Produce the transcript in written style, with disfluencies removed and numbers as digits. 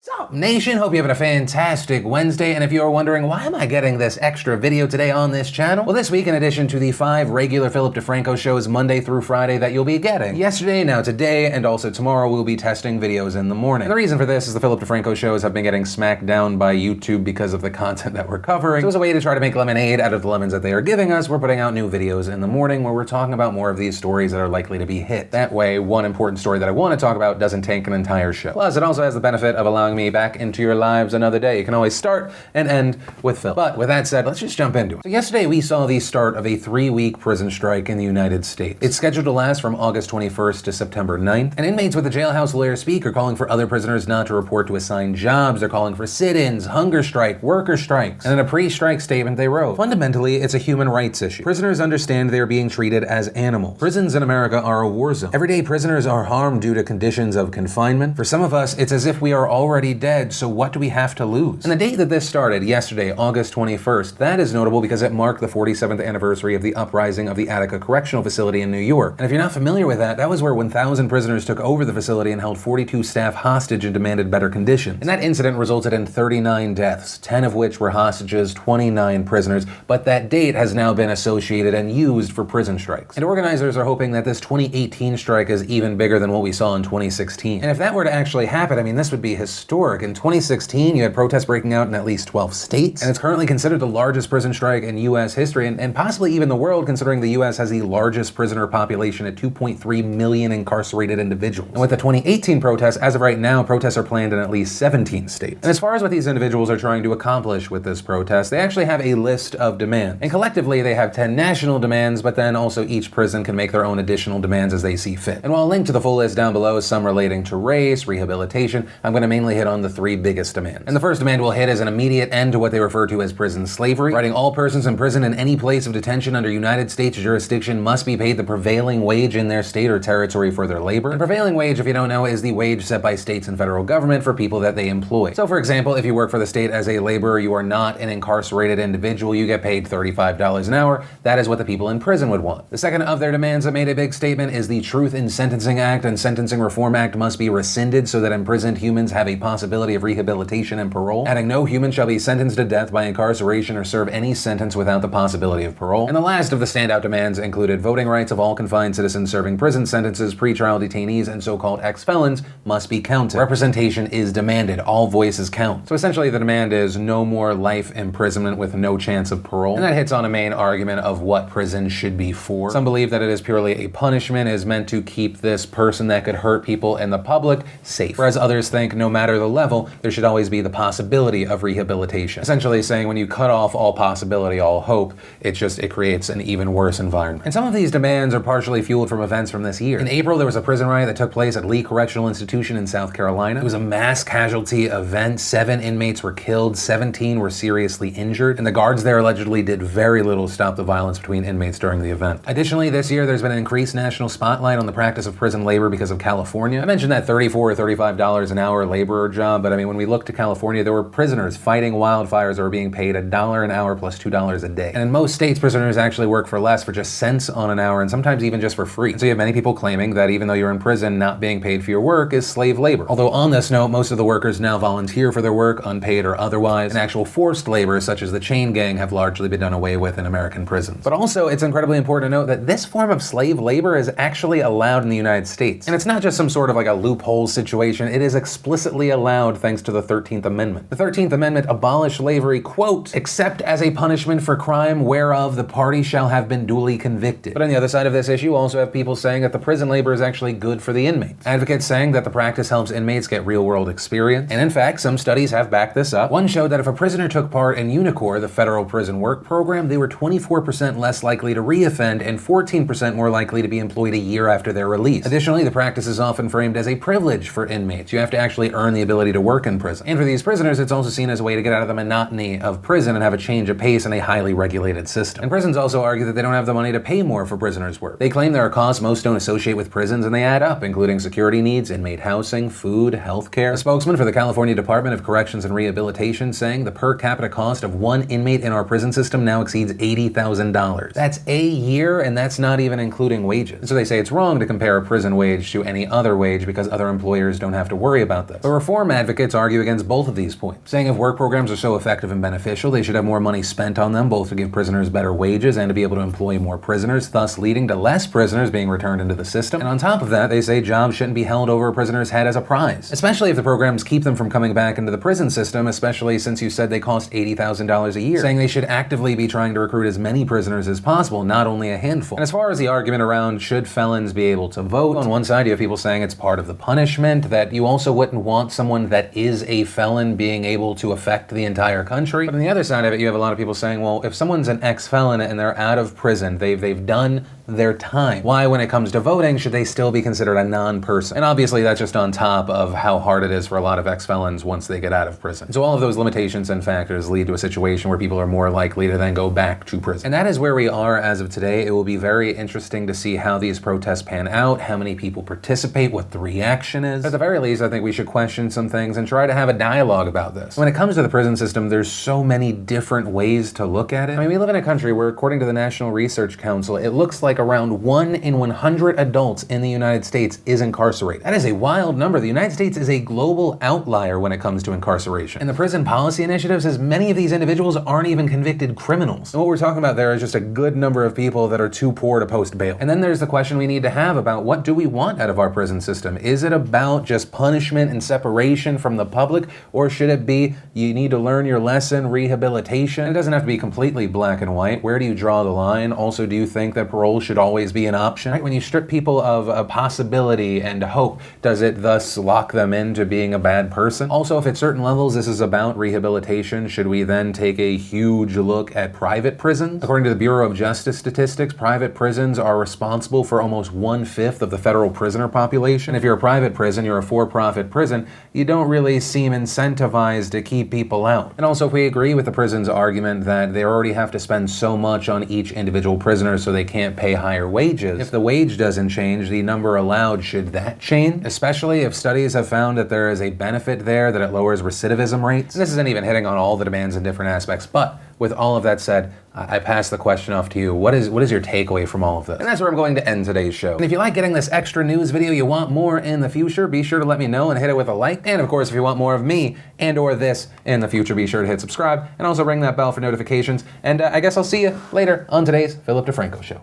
Sup, nation? Hope you're having a fantastic Wednesday, and if you're wondering why am I getting this extra video today on this channel, well, this week, in addition to the 5 regular Philip DeFranco shows Monday through Friday that you'll be getting, yesterday, now today, and also tomorrow we'll be testing videos in the morning. And the reason for this is the Philip DeFranco shows have been getting smacked down by YouTube because of the content that we're covering. So as a way to try to make lemonade out of the lemons that they are giving us, we're putting out new videos in the morning where we're talking about more of these stories that are likely to be hit. That way, one important story that I want to talk about doesn't tank an entire show. Plus, it also has the benefit of allowing me back into your lives another day. You can always start and end with Phil. But with that said, let's just jump into it. So yesterday we saw the start of a 3-week prison strike in the United States. It's scheduled to last from August 21st to September 9th. And inmates with the jailhouse lawyer speak are calling for other prisoners not to report to assigned jobs. They're calling for sit-ins, hunger strike, worker strikes. And in a pre-strike statement they wrote, fundamentally, it's a human rights issue. Prisoners understand they are being treated as animals. Prisons in America are a war zone. Every day prisoners are harmed due to conditions of confinement. For some of us, it's as if we are already dead, so what do we have to lose? And the date that this started, yesterday, August 21st, that is notable because it marked the 47th anniversary of the uprising of the Attica Correctional Facility in New York. And if you're not familiar with that, that was where 1,000 prisoners took over the facility and held 42 staff hostage and demanded better conditions. And that incident resulted in 39 deaths, 10 of which were hostages, 29 prisoners, but that date has now been associated and used for prison strikes. And organizers are hoping that this 2018 strike is even bigger than what we saw in 2016. And if that were to actually happen, I mean, this would be historic. In 2016, you had protests breaking out in at least 12 states, and it's currently considered the largest prison strike in U.S. history, and possibly even the world, considering the U.S. has the largest prisoner population at 2.3 million incarcerated individuals. And with the 2018 protests, as of right now, protests are planned in at least 17 states. And as far as what these individuals are trying to accomplish with this protest, they actually have a list of demands. And collectively, they have 10 national demands, but then also each prison can make their own additional demands as they see fit. And while I'll link to the full list down below, some relating to race, rehabilitation, I'm going to mainly hit on the 3 biggest demands. And the first demand we'll hit is an immediate end to what they refer to as prison slavery, writing all persons in prison in any place of detention under United States jurisdiction must be paid the prevailing wage in their state or territory for their labor. And prevailing wage, if you don't know, is the wage set by states and federal government for people that they employ. So for example, if you work for the state as a laborer, you are not an incarcerated individual, you get paid $35 an hour. That is what the people in prison would want. The second of their demands that made a big statement is the Truth in Sentencing Act and Sentencing Reform Act must be rescinded so that imprisoned humans have a possibility of rehabilitation and parole, adding no human shall be sentenced to death by incarceration or serve any sentence without the possibility of parole. And the last of the standout demands included voting rights of all confined citizens serving prison sentences, pretrial detainees, and so-called ex-felons must be counted. Representation is demanded. All voices count. So essentially the demand is no more life imprisonment with no chance of parole. And that hits on a main argument of what prison should be for. Some believe that it is purely a punishment, is meant to keep this person that could hurt people in the public safe. Whereas others think no matter the level, there should always be the possibility of rehabilitation. Essentially saying when you cut off all possibility, all hope, it creates an even worse environment. And some of these demands are partially fueled from events from this year. In April, there was a prison riot that took place at Lee Correctional Institution in South Carolina. It was a mass casualty event. 7 inmates were killed, 17 were seriously injured, and the guards there allegedly did very little to stop the violence between inmates during the event. Additionally, this year, there's been an increased national spotlight on the practice of prison labor because of California. I mentioned that $34 or $35 an hour laborer job, but I mean, when we look to California, there were prisoners fighting wildfires that were being paid $1 an hour plus $2 a day. And in most states, prisoners actually work for less, for just cents on an hour, and sometimes even just for free. And so you have many people claiming that even though you're in prison, not being paid for your work is slave labor. Although on this note, most of the workers now volunteer for their work, unpaid or otherwise, and actual forced labor, such as the chain gang, have largely been done away with in American prisons. But also, it's incredibly important to note that this form of slave labor is actually allowed in the United States. And it's not just some sort of like a loophole situation, it is explicitly allowed thanks to the 13th Amendment. The 13th Amendment abolished slavery, quote, except as a punishment for crime whereof the party shall have been duly convicted. But on the other side of this issue, you also have people saying that the prison labor is actually good for the inmates. Advocates saying that the practice helps inmates get real-world experience. And in fact, some studies have backed this up. One showed that if a prisoner took part in UNICOR, the federal prison work program, they were 24% less likely to reoffend and 14% more likely to be employed a year after their release. Additionally, the practice is often framed as a privilege for inmates. You have to actually earn the ability to work in prison. And for these prisoners, it's also seen as a way to get out of the monotony of prison and have a change of pace in a highly regulated system. And prisons also argue that they don't have the money to pay more for prisoners' work. They claim there are costs most don't associate with prisons, and they add up, including security needs, inmate housing, food, healthcare. A spokesman for the California Department of Corrections and Rehabilitation saying the per capita cost of one inmate in our prison system now exceeds $80,000. That's a year, and that's not even including wages. So they say it's wrong to compare a prison wage to any other wage because other employers don't have to worry about this. But reform advocates argue against both of these points, saying if work programs are so effective and beneficial, they should have more money spent on them, both to give prisoners better wages and to be able to employ more prisoners, thus leading to less prisoners being returned into the system. And on top of that, they say jobs shouldn't be held over a prisoner's head as a prize, especially if the programs keep them from coming back into the prison system, especially since you said they cost $80,000 a year, saying they should actively be trying to recruit as many prisoners as possible, not only a handful. And as far as the argument around should felons be able to vote, on one side you have people saying it's part of the punishment, that you also wouldn't want someone that is a felon being able to affect the entire country. But on the other side of it, you have a lot of people saying, well, if someone's an ex-felon and they're out of prison, they've done their time, why, when it comes to voting, should they still be considered a non-person? And obviously that's just on top of how hard it is for a lot of ex-felons once they get out of prison. So all of those limitations and factors lead to a situation where people are more likely to then go back to prison. And that is where we are as of today. It will be very interesting to see how these protests pan out, how many people participate, what the reaction is. At the very least, I think we should question some things and try to have a dialogue about this. When it comes to the prison system, there's so many different ways to look at it. I mean, we live in a country where, according to the National Research Council, it looks like around 1 in 100 adults in the United States is incarcerated. That is a wild number. The United States is a global outlier when it comes to incarceration. And the Prison Policy Initiative says many of these individuals aren't even convicted criminals. And what we're talking about there is just a good number of people that are too poor to post bail. And then there's the question we need to have about what do we want out of our prison system? Is it about just punishment and separation from the public, or should it be you need to learn your lesson, rehabilitation? It doesn't have to be completely black and white. Where do you draw the line? Also, do you think that parole should always be an option? Right? When you strip people of a possibility and hope, does it thus lock them into being a bad person? Also, if at certain levels this is about rehabilitation, should we then take a huge look at private prisons? According to the Bureau of Justice statistics, private prisons are responsible for almost 1/5 of the federal prisoner population. If you're a private prison, you're a for-profit prison, you don't really seem incentivized to keep people out. And also, if we agree with the prison's argument that they already have to spend so much on each individual prisoner so they can't pay higher wages, if the wage doesn't change, the number allowed, should that change? Especially if studies have found that there is a benefit there, that it lowers recidivism rates. And this isn't even hitting on all the demands in different aspects, but with all of that said, I pass the question off to you. What is your takeaway from all of this? And that's where I'm going to end today's show. And if you like getting this extra news video, you want more in the future, be sure to let me know and hit it with a like. And of course, if you want more of me and or this in the future, be sure to hit subscribe and also ring that bell for notifications. And I guess I'll see you later on today's Philip DeFranco Show.